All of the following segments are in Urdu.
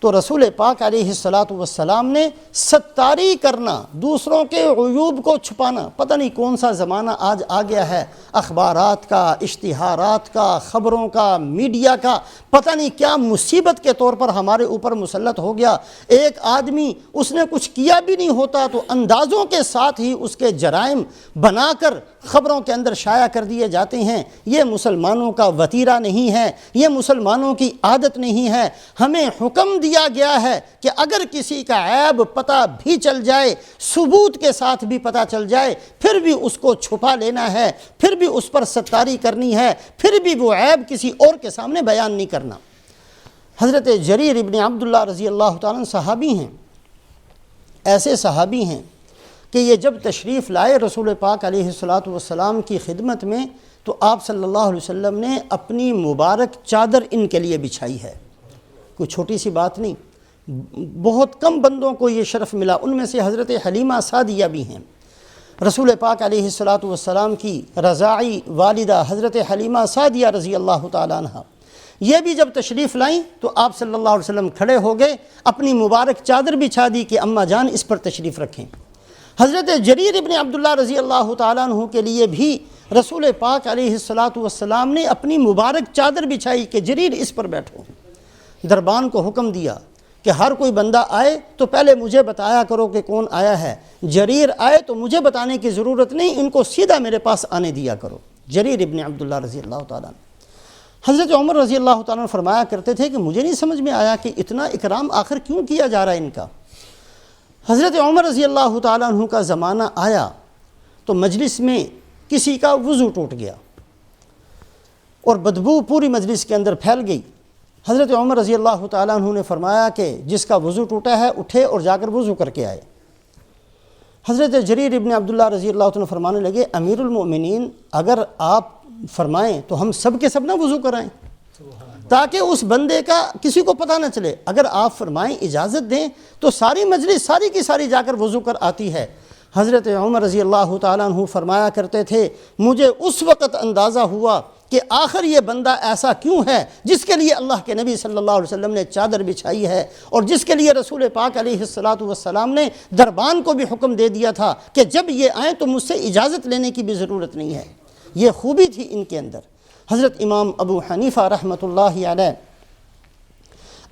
تو رسول پاک علیہ الصلاۃ والسلام نے ستاری کرنا، دوسروں کے عیوب کو چھپانا، پتہ نہیں کون سا زمانہ آج آ گیا ہے، اخبارات کا، اشتہارات کا، خبروں کا، میڈیا کا، پتہ نہیں کیا مصیبت کے طور پر ہمارے اوپر مسلط ہو گیا۔ ایک آدمی اس نے کچھ کیا بھی نہیں ہوتا تو اندازوں کے ساتھ ہی اس کے جرائم بنا کر خبروں کے اندر شائع کر دیے جاتے ہیں۔ یہ مسلمانوں کا وتیرہ نہیں ہے، یہ مسلمانوں کی عادت نہیں ہے۔ ہمیں حکم دیا گیا ہے کہ اگر کسی کا عیب پتہ بھی چل جائے، ثبوت کے ساتھ بھی پتہ چل جائے، پھر بھی اس کو چھپا لینا ہے، پھر بھی اس پر ستاری کرنی ہے، پھر بھی وہ عیب کسی اور کے سامنے بیان نہیں کرنا۔ حضرت جریر ابن عبداللہ رضی اللہ تعالیٰ عنہ صحابی ہیں، ایسے صحابی ہیں کہ یہ جب تشریف لائے رسول پاک علیہ الصلاۃ والسلام کی خدمت میں تو آپ صلی اللہ علیہ وسلم نے اپنی مبارک چادر ان کے لیے بچھائی ہے۔ کوئی چھوٹی سی بات نہیں، بہت کم بندوں کو یہ شرف ملا، ان میں سے حضرت حلیمہ سعدیہ بھی ہیں۔ رسول پاک علیہ الصلاۃ والسلام کی رضاعی والدہ حضرت حلیمہ سعدیہ رضی اللہ تعالیٰ عنہ، یہ بھی جب تشریف لائیں تو آپ صلی اللہ علیہ وسلم کھڑے ہو گئے، اپنی مبارک چادر بچھا دی کہ اماں جان اس پر تشریف رکھیں۔ حضرت جریر ابن عبداللہ رضی اللہ تعالیٰ عنہ کے لیے بھی رسول پاک علیہ الصلاۃ والسلام نے اپنی مبارک چادر بچھائی کہ جریر اس پر بیٹھو۔ دربان کو حکم دیا کہ ہر کوئی بندہ آئے تو پہلے مجھے بتایا کرو کہ کون آیا ہے، جریر آئے تو مجھے بتانے کی ضرورت نہیں، ان کو سیدھا میرے پاس آنے دیا کرو۔ جریر ابن عبداللہ رضی اللہ تعالیٰ عنہ۔ حضرت عمر رضی اللہ تعالیٰ عنہ فرمایا کرتے تھے کہ مجھے نہیں سمجھ میں آیا کہ اتنا اکرام آخر کیوں کیا جا رہا ہے ان کا۔ حضرت عمر رضی اللہ تعالیٰ عنہ کا زمانہ آیا تو مجلس میں کسی کا وضو ٹوٹ گیا اور بدبو پوری مجلس کے اندر پھیل گئی۔ حضرت عمر رضی اللہ تعالیٰ عنہ نے فرمایا کہ جس کا وضو ٹوٹا ہے اٹھے اور جا کر وضو کر کے آئے۔ حضرت جریر ابن عبداللہ رضی اللہ عنہ فرمانے لگے امیر المؤمنین اگر آپ فرمائیں تو ہم سب کے سب نہ وضو کرائیں تاکہ اس بندے کا کسی کو پتہ نہ چلے، اگر آپ فرمائیں اجازت دیں تو ساری مجلس ساری کی ساری جا کر وضو کر آتی ہے۔ حضرت عمر رضی اللہ تعالیٰ عنہ فرمایا کرتے تھے مجھے اس وقت اندازہ ہوا کہ آخر یہ بندہ ایسا کیوں ہے جس کے لیے اللہ کے نبی صلی اللہ علیہ وسلم نے چادر بچھائی ہے اور جس کے لیے رسول پاک علیہ الصلاۃ والسلام نے دربان کو بھی حکم دے دیا تھا کہ جب یہ آئیں تو مجھ سے اجازت لینے کی بھی ضرورت نہیں ہے۔ یہ خوبی تھی ان کے اندر۔ حضرت امام ابو حنیفہ رحمۃ اللہ علیہ،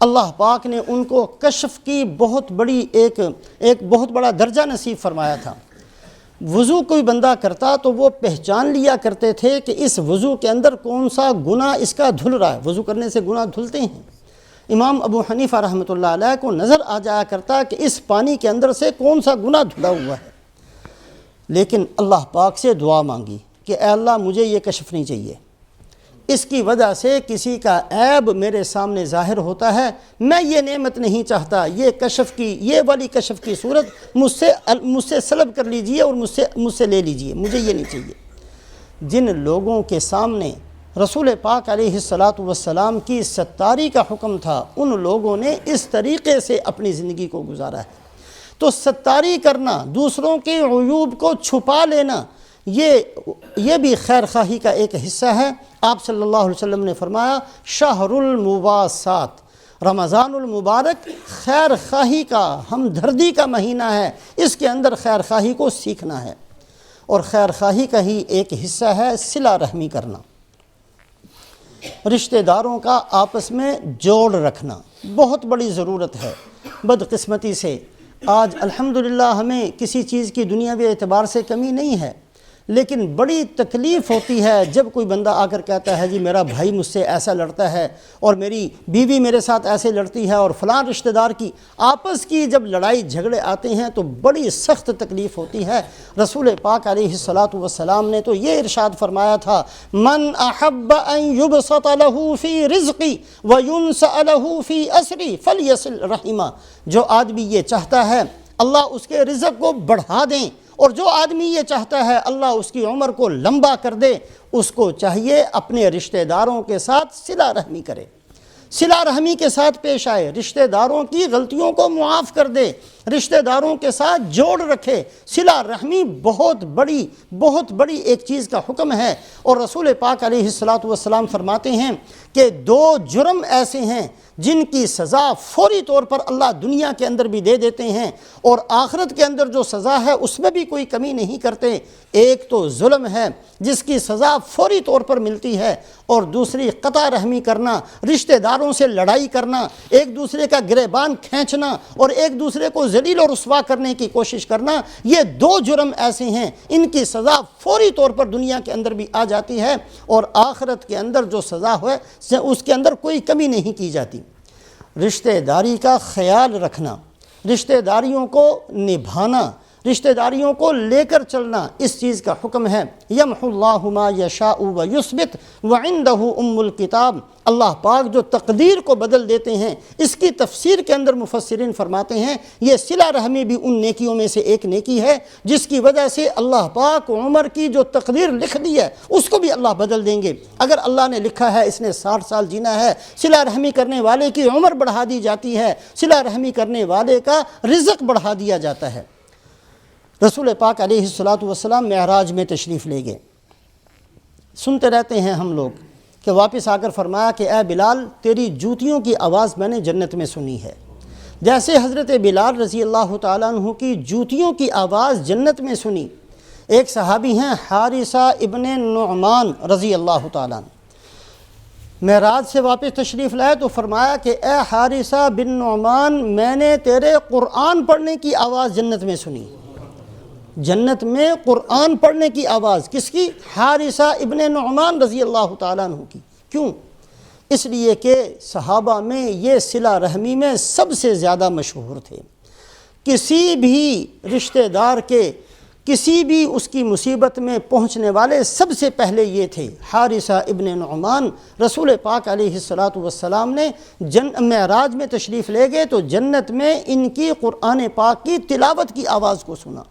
اللہ پاک نے ان کو کشف کی بہت بڑی ایک بہت بڑا درجہ نصیب فرمایا تھا۔ وضو کوئی بندہ کرتا تو وہ پہچان لیا کرتے تھے کہ اس وضو کے اندر کون سا گناہ اس کا دھل رہا ہے، وضو کرنے سے گناہ دھلتے ہیں۔ امام ابو حنیفہ رحمۃ اللہ علیہ کو نظر آ جایا کرتا کہ اس پانی کے اندر سے کون سا گناہ دھلا ہوا ہے، لیکن اللہ پاک سے دعا مانگی کہ اے اللہ مجھے یہ کشف نہیں چاہیے، اس کی وجہ سے کسی کا عیب میرے سامنے ظاہر ہوتا ہے، میں یہ نعمت نہیں چاہتا، یہ کشف کی یہ والی کشف کی صورت مجھ سے سلب کر لیجئے اور مجھ سے لے لیجئے، مجھے یہ نہیں چاہیے۔ جن لوگوں کے سامنے رسول پاک علیہ الصلاۃ والسلام کی ستاری کا حکم تھا ان لوگوں نے اس طریقے سے اپنی زندگی کو گزارا ہے۔ تو ستاری کرنا، دوسروں کے عیوب کو چھپا لینا، یہ بھی خیر خواہی کا ایک حصہ ہے۔ آپ صلی اللہ علیہ وسلم نے فرمایا شہر المواسات، رمضان المبارک خیر خواہی کا، ہمدردی کا مہینہ ہے، اس کے اندر خیر خواہی کو سیکھنا ہے، اور خیر خواہی کا ہی ایک حصہ ہے صلہ رحمی کرنا، رشتہ داروں کا آپس میں جوڑ رکھنا بہت بڑی ضرورت ہے۔ بدقسمتی سے آج الحمدللہ ہمیں کسی چیز کی دنیاوی اعتبار سے کمی نہیں ہے، لیکن بڑی تکلیف ہوتی ہے جب کوئی بندہ آ کر کہتا ہے جی میرا بھائی مجھ سے ایسا لڑتا ہے اور میری بیوی میرے ساتھ ایسے لڑتی ہے، اور فلاں رشتہ دار کی آپس کی جب لڑائی جھگڑے آتے ہیں تو بڑی سخت تکلیف ہوتی ہے۔ رسول پاک علیہ الصلاۃ والسلام نے تو یہ ارشاد فرمایا تھا من احب ان یبسط له فی رزقی وینسأ له فی اسری فلیصل رحمہ، جو آدمی یہ چاہتا ہے اللہ اس کے رزق کو بڑھا دیں، اور جو آدمی یہ چاہتا ہے اللہ اس کی عمر کو لمبا کر دے، اس کو چاہیے اپنے رشتہ داروں کے ساتھ صلہ رحمی کرے۔ صلہ رحمی کے ساتھ پیش آئے، رشتہ داروں کی غلطیوں کو معاف کر دے، رشتہ داروں کے ساتھ جوڑ رکھے۔ صلہ رحمی بہت بڑی ایک چیز کا حکم ہے، اور رسول پاک علیہ الصلوۃ والسلام فرماتے ہیں کہ 2 جرم ایسے ہیں جن کی سزا فوری طور پر اللہ دنیا کے اندر بھی دے دیتے ہیں، اور آخرت کے اندر جو سزا ہے اس میں بھی کوئی کمی نہیں کرتے۔ ایک تو ظلم ہے جس کی سزا فوری طور پر ملتی ہے، اور دوسری قطع رحمی کرنا، رشتہ داروں سے لڑائی کرنا، ایک دوسرے کا گریبان کھینچنا اور ایک دوسرے کو ذلیل اور رسوا کرنے کی کوشش کرنا۔ یہ 2 جرم ایسے ہیں ان کی سزا فوری طور پر دنیا کے اندر بھی آ جاتی ہے، اور آخرت کے اندر جو سزا ہے اس کے اندر کوئی کمی نہیں کی جاتی۔ رشتہ داری کا خیال رکھنا، رشتہ داریوں کو نبھانا، رشتہ داریوں کو لے کر چلنا، اس چیز کا حکم ہے۔ یمحو اللہ ما یشاء ویثبت وعندہ الکتاب، اللہ پاک جو تقدیر کو بدل دیتے ہیں، اس کی تفسیر کے اندر مفسرین فرماتے ہیں یہ صلہ رحمی بھی ان نیکیوں میں سے ایک نیکی ہے جس کی وجہ سے اللہ پاک عمر کی جو تقدیر لکھ دی ہے اس کو بھی اللہ بدل دیں گے۔ اگر اللہ نے لکھا ہے اس نے 60 سال جینا ہے، صلہ رحمی کرنے والے کی عمر بڑھا دی جاتی ہے، صلہ رحمی کرنے والے کا رزق بڑھا دیا جاتا ہے۔ رسول پاک علیہ الصلوۃ والسلام معراج میں تشریف لے گئے۔ سنتے رہتے ہیں ہم لوگ کہ واپس آ کر فرمایا کہ اے بلال، تیری جوتیوں کی آواز میں نے جنت میں سنی ہے۔ جیسے حضرت بلال رضی اللہ تعالیٰ عنہ کی جوتیوں کی آواز جنت میں سنی، ایک صحابی ہیں حارثہ ابن نعمان رضی اللہ تعالیٰ عنہ، معراج سے واپس تشریف لائے تو فرمایا کہ اے حارثہ بن نعمان، میں نے تیرے قرآن پڑھنے کی آواز جنت میں سنی۔ جنت میں قرآن پڑھنے کی آواز کس کی؟ حارثہ ابن نعمان رضی اللہ تعالیٰ عنہ کی۔ کیوں؟ اس لیے کہ صحابہ میں یہ صلہ رحمی میں سب سے زیادہ مشہور تھے۔ کسی بھی رشتہ دار کے کسی بھی اس کی مصیبت میں پہنچنے والے سب سے پہلے یہ تھے۔ حارثہ ابن نعمان رسول پاک علیہ الصلوۃ والسلام نے معراج میں تشریف لے گئے تو جنت میں ان کی قرآن پاک کی تلاوت کی آواز کو سنا۔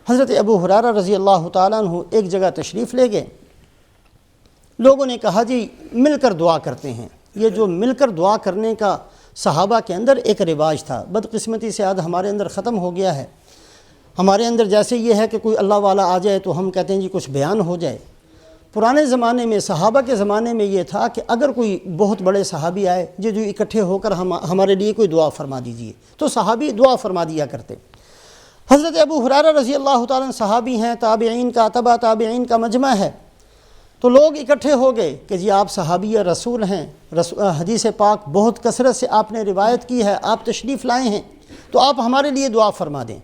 حضرت ابو ہریرہ رضی اللہ تعالیٰ عنہ ایک جگہ تشریف لے گئے، لوگوں نے کہا جی مل کر دعا کرتے ہیں۔ یہ جو مل کر دعا کرنے کا صحابہ کے اندر ایک رواج تھا، بدقسمتی سے آج ہمارے اندر ختم ہو گیا ہے۔ ہمارے اندر جیسے یہ ہے کہ کوئی اللہ والا آ جائے تو ہم کہتے ہیں جی کچھ بیان ہو جائے۔ پرانے زمانے میں صحابہ کے زمانے میں یہ تھا کہ اگر کوئی بہت بڑے صحابی آئے جو اکٹھے ہو کر ہمارے لیے کوئی دعا فرما دیجئے، تو صحابی دعا فرما دیا کرتے۔ حضرت ابو ہریرہ رضی اللہ تعالیٰ صحابی ہیں، تابعین کا تبع تابعین کا مجمع ہے، تو لوگ اکٹھے ہو گئے کہ جی آپ صحابی رسول ہیں، حدیث پاک بہت کثرت سے آپ نے روایت کی ہے، آپ تشریف لائے ہیں، تو آپ ہمارے لیے دعا فرما دیں۔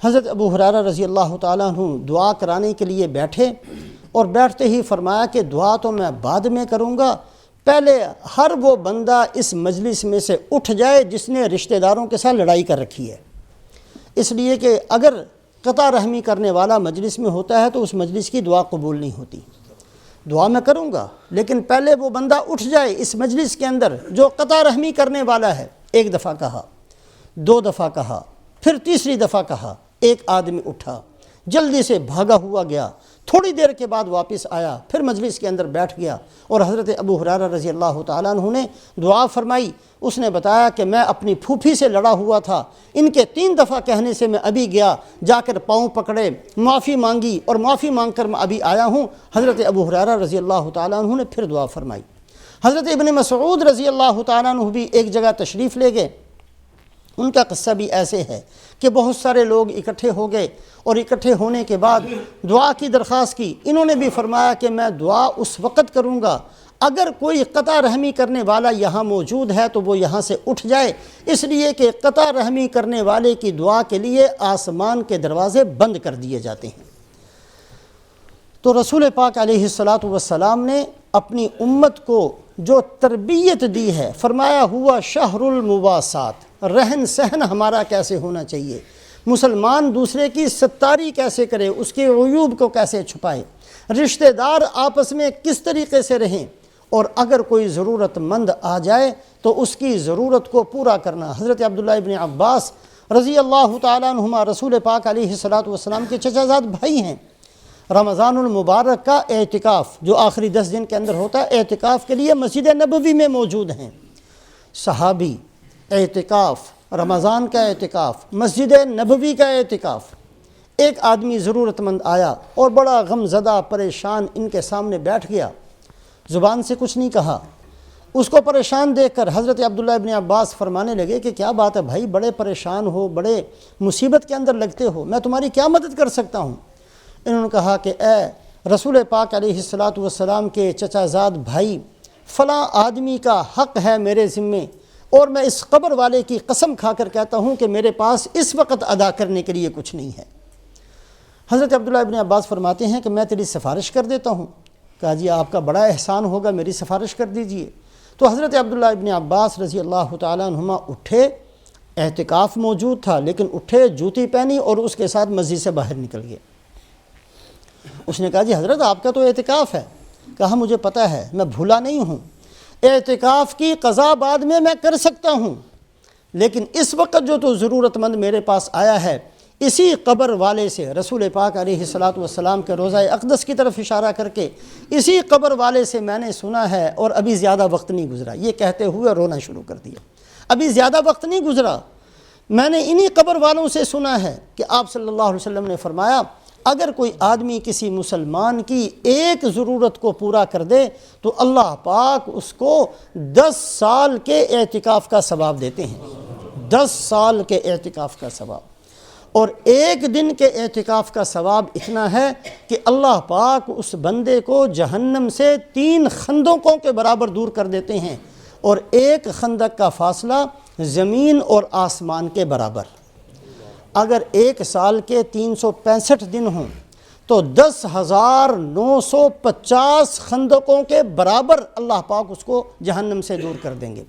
حضرت ابو ہریرہ رضی اللہ تعالیٰ عنہ دعا کرانے کے لیے بیٹھے، اور بیٹھتے ہی فرمایا کہ دعا تو میں بعد میں کروں گا، پہلے ہر وہ بندہ اس مجلس میں سے اٹھ جائے جس نے رشتہ داروں کے ساتھ لڑائی کر رکھی ہے۔ اس لیے کہ اگر قطع رحمی کرنے والا مجلس میں ہوتا ہے تو اس مجلس کی دعا قبول نہیں ہوتی۔ دعا میں کروں گا لیکن پہلے وہ بندہ اٹھ جائے اس مجلس کے اندر جو قطع رحمی کرنے والا ہے۔ 1 دفعہ کہا، 2 دفعہ کہا، پھر تیسری دفعہ کہا، ایک آدمی اٹھا، جلدی سے بھاگا ہوا گیا، تھوڑی دیر کے بعد واپس آیا، پھر مجلس کے اندر بیٹھ گیا، اور حضرت ابو ہریرہ رضی اللہ تعالیٰ عنہ نے دعا فرمائی۔ اس نے بتایا کہ میں اپنی پھوپھی سے لڑا ہوا تھا، ان کے 3 دفعہ کہنے سے میں ابھی گیا، جا کر پاؤں پکڑے، معافی مانگی، اور معافی مانگ کر میں ابھی آیا ہوں۔ حضرت ابو ہریرہ رضی اللہ تعالیٰ عنہ نے پھر دعا فرمائی۔ حضرت ابن مسعود رضی اللہ تعالیٰ عنہ بھی ایک جگہ تشریف لے گئے، ان کا قصہ بھی ایسے ہے کہ بہت سارے لوگ اکٹھے ہو گئے، اور اکٹھے ہونے کے بعد دعا کی درخواست کی۔ انہوں نے بھی فرمایا کہ میں دعا اس وقت کروں گا اگر کوئی قطع رحمی کرنے والا یہاں موجود ہے تو وہ یہاں سے اٹھ جائے، اس لیے کہ قطع رحمی کرنے والے کی دعا کے لیے آسمان کے دروازے بند کر دیے جاتے ہیں۔ تو رسول پاک علیہ الصلوۃ والسلام نے اپنی امت کو جو تربیت دی ہے، فرمایا ہوا شہر المواسات، رہن سہن ہمارا کیسے ہونا چاہیے، مسلمان دوسرے کی ستاری کیسے کرے، اس کے عیوب کو کیسے چھپائے، رشتہ دار آپس میں کس طریقے سے رہیں، اور اگر کوئی ضرورت مند آ جائے تو اس کی ضرورت کو پورا کرنا۔ حضرت عبداللہ ابن عباس رضی اللہ تعالیٰ عنہما رسول پاک علیہ الصلوۃ والسلام کے چچا زاد بھائی ہیں۔ رمضان المبارک کا اعتکاف جو آخری 10 دن کے اندر ہوتا ہے، اعتکاف کے لیے مسجد نبوی میں موجود ہیں۔ صحابی، اعتکاف، رمضان کا اعتکاف، مسجد نبوی کا اعتکاف۔ ایک آدمی ضرورت مند آیا اور بڑا غم زدہ پریشان ان کے سامنے بیٹھ گیا، زبان سے کچھ نہیں کہا۔ اس کو پریشان دیکھ کر حضرت عبداللہ ابن عباس فرمانے لگے کہ کیا بات ہے بھائی، بڑے پریشان ہو، بڑے مصیبت کے اندر لگتے ہو، میں تمہاری کیا مدد کر سکتا ہوں؟ انہوں نے کہا کہ اے رسول پاک علیہ الصلاۃ والسلام کے چچا زاد بھائی، فلاں آدمی کا حق ہے میرے ذمے، اور میں اس قبر والے کی قسم کھا کر کہتا ہوں کہ میرے پاس اس وقت ادا کرنے کے لیے کچھ نہیں ہے۔ حضرت عبداللہ ابن عباس فرماتے ہیں کہ میں تیری سفارش کر دیتا ہوں۔ کہا جی آپ کا بڑا احسان ہوگا، میری سفارش کر دیجئے۔ تو حضرت عبداللہ ابن عباس رضی اللہ تعالیٰ عنہما اٹھے، اعتکاف موجود تھا لیکن اٹھے، جوتی پہنی اور اس کے ساتھ مسجد سے باہر نکل گئے۔ اس نے کہا جی حضرت آپ کا تو اعتکاف ہے۔ کہا مجھے پتہ ہے، میں بھولا نہیں ہوں، اعتکاف کی قضا بعد میں کر سکتا ہوں، لیکن اس وقت جو تو ضرورت مند میرے پاس آیا ہے، اسی قبر والے سے رسول پاک علیہ الصلاۃ والسلام کے روضہ اقدس کی طرف اشارہ کر کے اسی قبر والے سے میں نے سنا ہے، اور ابھی زیادہ وقت نہیں گزرا، یہ کہتے ہوئے رونا شروع کر دیا۔ ابھی زیادہ وقت نہیں گزرا، میں نے انہی قبر والوں سے سنا ہے کہ آپ صلی اللہ علیہ وسلم نے فرمایا اگر کوئی آدمی کسی مسلمان کی ایک ضرورت کو پورا کر دے تو اللہ پاک اس کو 10 سال کے اعتکاف کا ثواب دیتے ہیں، 10 سال کے اعتکاف کا ثواب۔ اور ایک دن کے اعتکاف کا ثواب اتنا ہے کہ اللہ پاک اس بندے کو جہنم سے 3 خندقوں کے برابر دور کر دیتے ہیں، اور ایک خندق کا فاصلہ زمین اور آسمان کے برابر۔ اگر ایک سال کے 365 دن ہوں تو 10,950 خندقوں کے برابر اللہ پاک اس کو جہنم سے دور کر دیں گے۔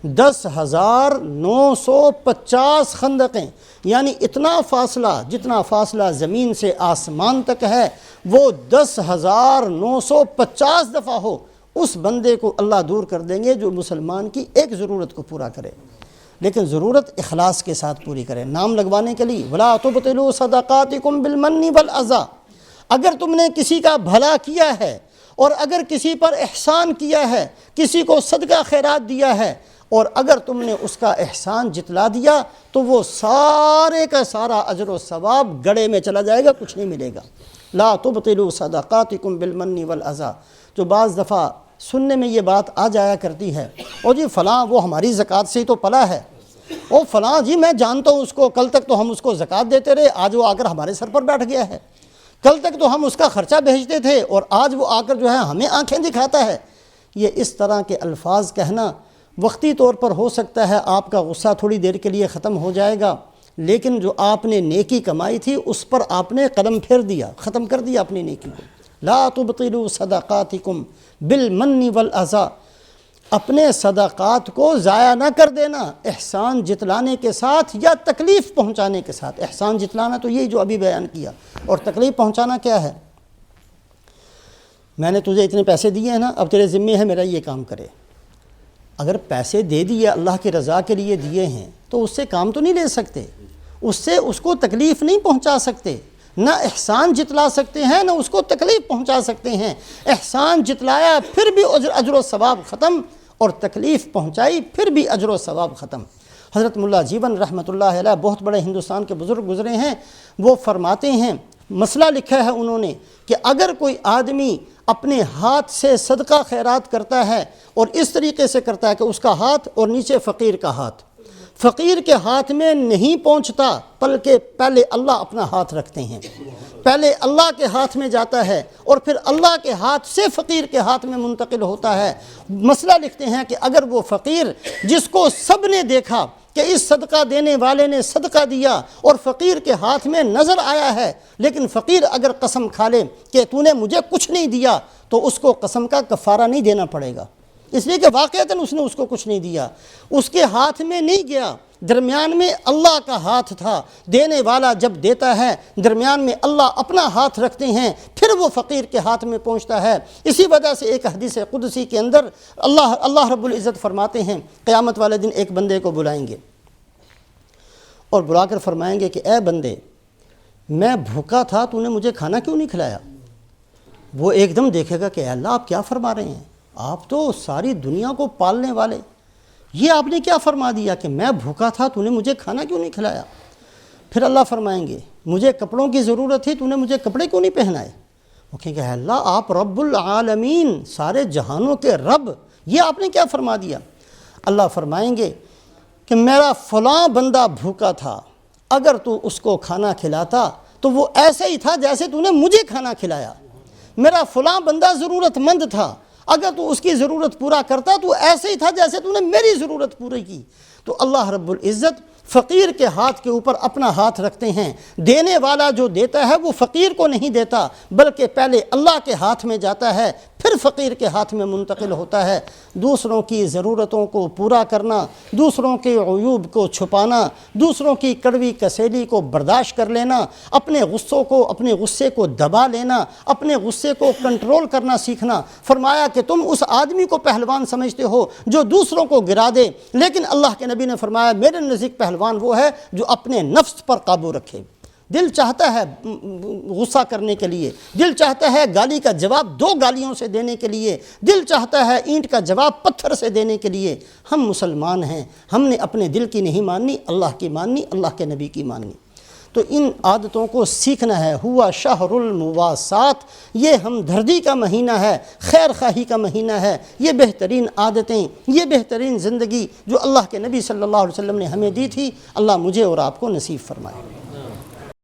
10,950 خندقیں، یعنی اتنا فاصلہ، جتنا فاصلہ زمین سے آسمان تک ہے وہ 10,950 دفعہ ہو، اس بندے کو اللہ دور کر دیں گے جو مسلمان کی ایک ضرورت کو پورا کرے، لیکن ضرورت اخلاص کے ساتھ پوری کرے، نام لگوانے کے لیے۔ وَلَا تُبْطِلُوا صَدَقَاتِكُمْ بِالْمَنِّ وَالْأَذَىٰ۔ اگر تم نے کسی کا بھلا کیا ہے اور اگر کسی پر احسان کیا ہے، کسی کو صدقہ خیرات دیا ہے، اور اگر تم نے اس کا احسان جتلا دیا تو وہ سارے کا سارا اجر و ثواب گڑے میں چلا جائے گا، کچھ نہیں ملے گا۔ لا تبطلوا صدقاتکم بالمن والاذى۔ جو بعض دفعہ سننے میں یہ بات آ جایا کرتی ہے، اور جی فلاں وہ ہماری زکوٰۃ سے ہی تو پلا ہے، او فلاں جی میں جانتا ہوں اس کو، کل تک تو ہم اس کو زکوٰۃ دیتے رہے، آج وہ آ کر ہمارے سر پر بیٹھ گیا ہے، کل تک تو ہم اس کا خرچہ بھیجتے تھے اور آج وہ آ کر جو ہے ہمیں آنکھیں دکھاتا ہے۔ یہ اس طرح کے الفاظ کہنا وقتی طور پر ہو سکتا ہے آپ کا غصہ تھوڑی دیر کے لیے ختم ہو جائے گا، لیکن جو آپ نے نیکی کمائی تھی اس پر آپ نے قلم پھیر دیا، ختم کر دیا اپنی نیکی کو۔ لا تبطلوا صدقاتکم بالمن والاذى۔ اپنے صدقات کو ضائع نہ کر دینا احسان جتلانے کے ساتھ یا تکلیف پہنچانے کے ساتھ۔ احسان جتلانا تو یہی جو ابھی بیان کیا، اور تکلیف پہنچانا کیا ہے؟ میں نے تجھے اتنے پیسے دیے ہیں نا، اب تیرے ذمے ہے میرا یہ کام کرے۔ اگر پیسے دے دیے اللہ کی رضا کے لیے دیے ہیں تو اس سے کام تو نہیں لے سکتے، اس سے اس کو تکلیف نہیں پہنچا سکتے، نہ احسان جتلا سکتے ہیں نہ اس کو تکلیف پہنچا سکتے ہیں۔ احسان جتلایا پھر بھی اجر و ثواب ختم، اور تکلیف پہنچائی پھر بھی اجر و ثواب ختم۔ حضرت ملا جیون رحمۃ اللہ علیہ بہت بڑے ہندوستان کے بزرگ گزرے ہیں، وہ فرماتے ہیں، مسئلہ لکھا ہے انہوں نے کہ اگر کوئی آدمی اپنے ہاتھ سے صدقہ خیرات کرتا ہے اور اس طریقے سے کرتا ہے کہ اس کا ہاتھ اور نیچے فقیر کا ہاتھ، فقیر کے ہاتھ میں نہیں پہنچتا بلکہ پہلے اللہ اپنا ہاتھ رکھتے ہیں، پہلے اللہ کے ہاتھ میں جاتا ہے اور پھر اللہ کے ہاتھ سے فقیر کے ہاتھ میں منتقل ہوتا ہے۔ مسئلہ لکھتے ہیں کہ اگر وہ فقیر جس کو سب نے دیکھا کہ اس صدقہ دینے والے نے صدقہ دیا اور فقیر کے ہاتھ میں نظر آیا ہے، لیکن فقیر اگر قسم کھا لے کہ تو نے مجھے کچھ نہیں دیا تو اس کو قسم کا کفارہ نہیں دینا پڑے گا، اس لیے کہ واقعتاً اس نے اس کو کچھ نہیں دیا، اس کے ہاتھ میں نہیں گیا، درمیان میں اللہ کا ہاتھ تھا۔ دینے والا جب دیتا ہے درمیان میں اللہ اپنا ہاتھ رکھتے ہیں، پھر وہ فقیر کے ہاتھ میں پہنچتا ہے۔ اسی وجہ سے ایک حدیث قدسی کے اندر اللہ رب العزت فرماتے ہیں قیامت والے دن ایک بندے کو بلائیں گے اور بلا کر فرمائیں گے کہ اے بندے، میں بھوکا تھا، تو نے مجھے کھانا کیوں نہیں کھلایا؟ وہ ایک دم دیکھے گا کہ اے اللہ آپ کیا فرما رہے ہیں، آپ تو ساری دنیا کو پالنے والے، یہ آپ نے کیا فرما دیا کہ میں بھوکا تھا تو نے مجھے کھانا کیوں نہیں کھلایا؟ پھر اللہ فرمائیں گے مجھے کپڑوں کی ضرورت تھی تو نے مجھے کپڑے کیوں نہیں پہنائے؟ وہ کہیں گے اے اللہ آپ رب العالمین، سارے جہانوں کے رب، یہ آپ نے کیا فرما دیا؟ اللہ فرمائیں گے کہ میرا فلاں بندہ بھوکا تھا، اگر تو اس کو کھانا کھلاتا تو وہ ایسے ہی تھا جیسے تو نے مجھے کھانا کھلایا۔ میرا فلاں بندہ ضرورت مند تھا، اگر تو اس کی ضرورت پورا کرتا تو ایسے ہی تھا جیسے تو نے میری ضرورت پوری کی۔ تو اللہ رب العزت فقیر کے ہاتھ کے اوپر اپنا ہاتھ رکھتے ہیں، دینے والا جو دیتا ہے وہ فقیر کو نہیں دیتا، بلکہ پہلے اللہ کے ہاتھ میں جاتا ہے پھر فقیر کے ہاتھ میں منتقل ہوتا ہے۔ دوسروں کی ضرورتوں کو پورا کرنا، دوسروں کے عیوب کو چھپانا، دوسروں کی کڑوی کسیلی کو برداشت کر لینا، اپنے غصے کو دبا لینا، اپنے غصے کو کنٹرول کرنا سیکھنا۔ فرمایا کہ تم اس آدمی کو پہلوان سمجھتے ہو جو دوسروں کو گرا دے، لیکن اللہ کے نبی نے فرمایا میرے نزدیک پہلوان وہ ہے جو اپنے نفس پر قابو رکھے۔ دل چاہتا ہے غصہ کرنے کے لیے، دل چاہتا ہے گالی کا جواب 2 گالیوں سے دینے کے لیے، دل چاہتا ہے اینٹ کا جواب پتھر سے دینے کے لیے۔ ہم مسلمان ہیں، ہم نے اپنے دل کی نہیں ماننی، اللہ کی ماننی، اللہ کے نبی کی ماننی۔ تو ان عادتوں کو سیکھنا ہے۔ ہوا شہر المواسات، یہ ہمدردی کا مہینہ ہے، خیر خواہی کا مہینہ ہے۔ یہ بہترین عادتیں، یہ بہترین زندگی جو اللہ کے نبی صلی اللہ علیہ وسلم نے ہمیں دی تھی، اللہ مجھے اور آپ کو نصیب فرمائے۔